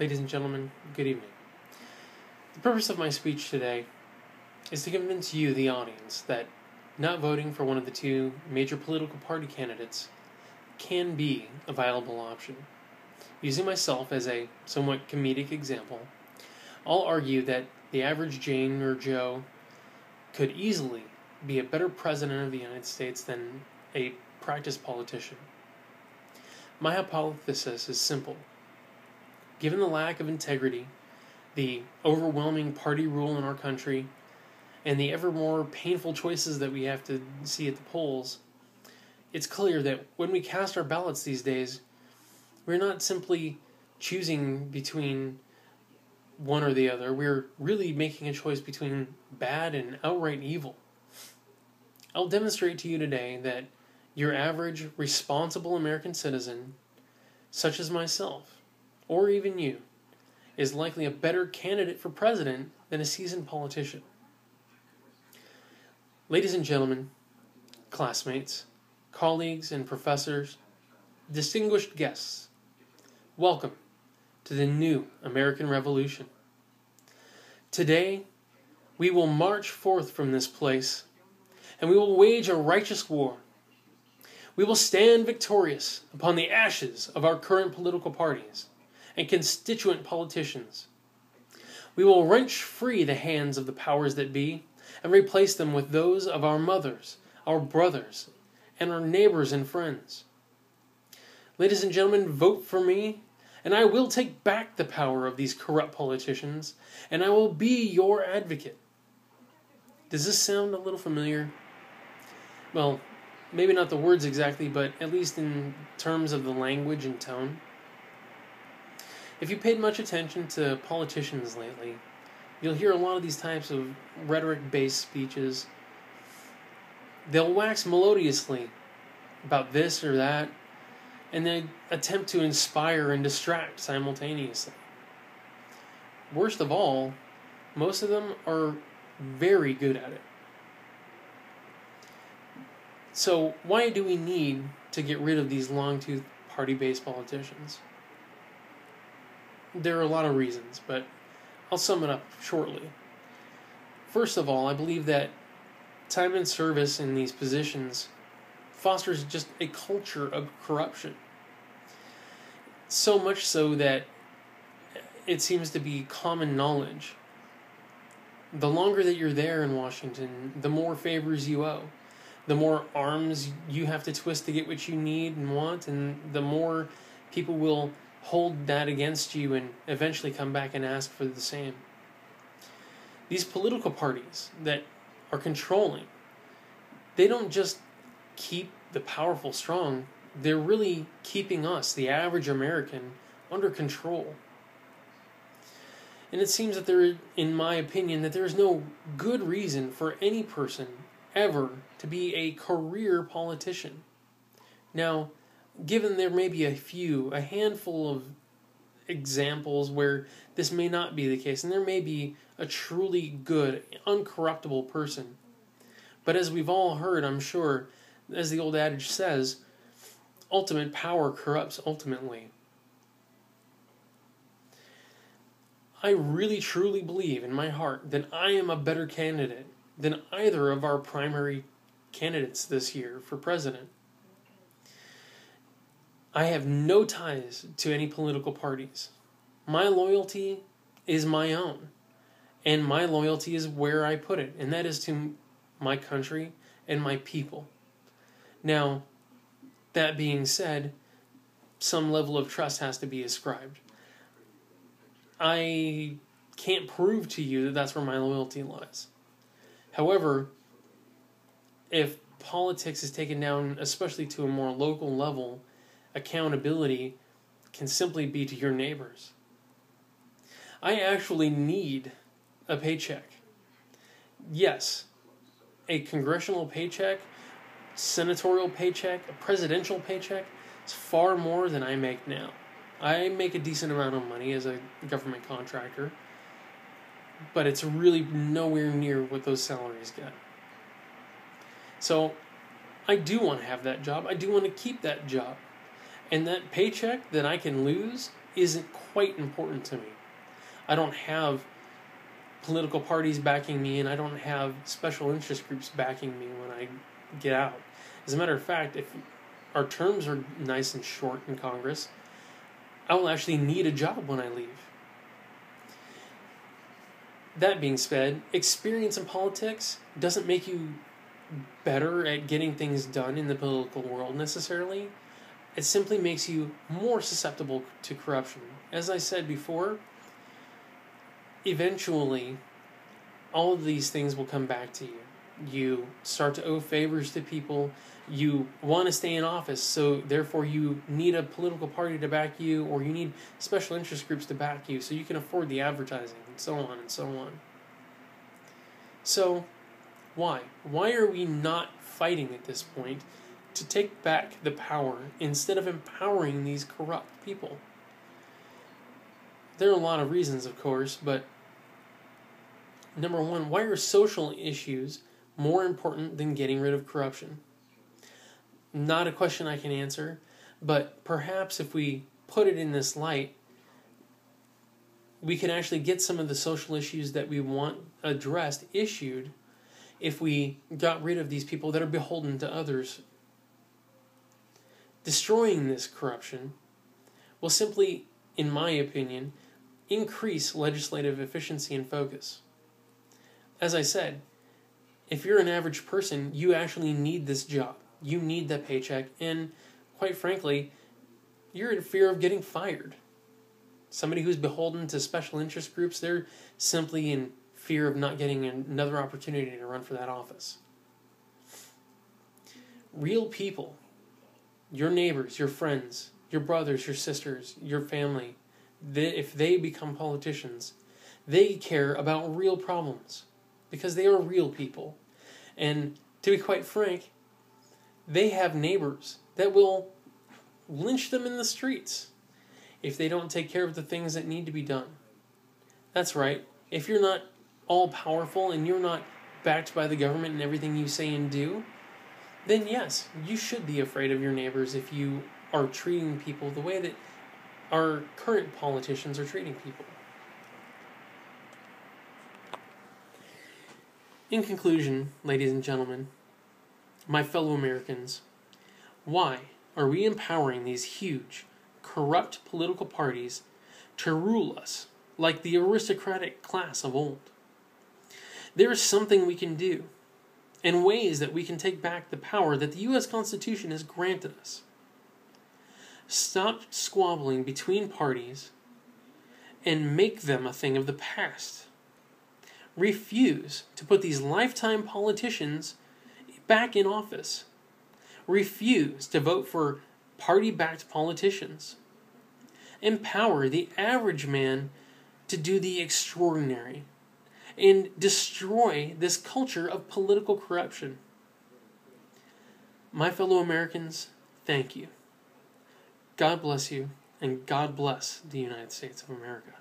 Ladies and gentlemen, good evening. The purpose of my speech today is to convince you, the audience, that not voting for one of the two major political party candidates can be a viable option. Using myself as a somewhat comedic example, I'll argue that the average Jane or Joe could easily be a better president of the United States than a practiced politician. My hypothesis is simple. Given the lack of integrity, the overwhelming party rule in our country, and the ever more painful choices that we have to see at the polls, it's clear that when we cast our ballots these days, we're not simply choosing between one or the other. We're really making a choice between bad and outright evil. I'll demonstrate to you today that your average, responsible American citizen, such as myself, or even you, is likely a better candidate for president than a seasoned politician. Ladies and gentlemen, classmates, colleagues, and professors, distinguished guests, welcome to the new American Revolution. Today, we will march forth from this place, and we will wage a righteous war. We will stand victorious upon the ashes of our current political parties and constituent politicians. We will wrench free the hands of the powers that be and replace them with those of our mothers, our brothers, and our neighbors and friends. Ladies and gentlemen, vote for me, and I will take back the power of these corrupt politicians, and I will be your advocate. Does this sound a little familiar? Well, maybe not the words exactly, but at least in terms of the language and tone. If you paid much attention to politicians lately, you'll hear a lot of these types of rhetoric-based speeches. They'll wax melodiously about this or that, and they attempt to inspire and distract simultaneously. Worst of all, most of them are very good at it. So why do we need to get rid of these long-toothed party-based politicians? There are a lot of reasons, but I'll sum it up shortly. First of all, I believe that time and service in these positions fosters just a culture of corruption. So much so that it seems to be common knowledge. The longer that you're there in Washington, the more favors you owe. The more arms you have to twist to get what you need and want, and the more people will hold that against you and eventually come back and ask for the same. These political parties that are controlling, they don't just keep the powerful strong, they're really keeping us, the average American, under control. And it seems that there, in my opinion, that there is no good reason for any person ever to be a career politician. Now, given there may be a handful of examples where this may not be the case, and there may be a truly good, uncorruptible person. But as we've all heard, I'm sure, as the old adage says, ultimate power corrupts ultimately. I really truly believe in my heart that I am a better candidate than either of our primary candidates this year for president. I have no ties to any political parties. My loyalty is my own, and my loyalty is where I put it, and that is to my country and my people. Now, that being said, some level of trust has to be ascribed. I can't prove to you that that's where my loyalty lies. However, if politics is taken down, especially to a more local level, accountability can simply be to your neighbors. I actually need a paycheck. Yes, a congressional paycheck, senatorial paycheck, a presidential paycheck is far more than I make now. I make a decent amount of money as a government contractor, but it's really nowhere near what those salaries get. So I do want to have that job. I do want to keep that job. And that paycheck that I can lose isn't quite important to me. I don't have political parties backing me, and I don't have special interest groups backing me when I get out. As a matter of fact, if our terms are nice and short in Congress, I will actually need a job when I leave. That being said, experience in politics doesn't make you better at getting things done in the political world necessarily. It simply makes you more susceptible to corruption. As I said before, eventually, all of these things will come back to you. You start to owe favors to people. You want to stay in office, so therefore you need a political party to back you, or you need special interest groups to back you so you can afford the advertising, and so on and so on. So, why? Why are we not fighting at this point to take back the power instead of empowering these corrupt people? There are a lot of reasons, of course, but number one, why are social issues more important than getting rid of corruption? Not a question I can answer, but perhaps if we put it in this light, we can actually get some of the social issues that we want addressed issued if we got rid of these people that are beholden to others. Destroying this corruption will simply, in my opinion, increase legislative efficiency and focus. As I said, if you're an average person, you actually need this job. You need that paycheck, and quite frankly, you're in fear of getting fired. Somebody who's beholden to special interest groups, they're simply in fear of not getting another opportunity to run for that office. Real people, your neighbors, your friends, your brothers, your sisters, your family, if they become politicians, they care about real problems because they are real people. And to be quite frank, they have neighbors that will lynch them in the streets if they don't take care of the things that need to be done. That's right. If you're not all-powerful and you're not backed by the government in everything you say and do, then yes, you should be afraid of your neighbors if you are treating people the way that our current politicians are treating people. In conclusion, ladies and gentlemen, my fellow Americans, why are we empowering these huge, corrupt political parties to rule us like the aristocratic class of old? There is something we can do, and ways that we can take back the power that the U.S. Constitution has granted us. Stop squabbling between parties and make them a thing of the past. Refuse to put these lifetime politicians back in office. Refuse to vote for party-backed politicians. Empower the average man to do the extraordinary and destroy this culture of political corruption. My fellow Americans, thank you. God bless you, and God bless the United States of America.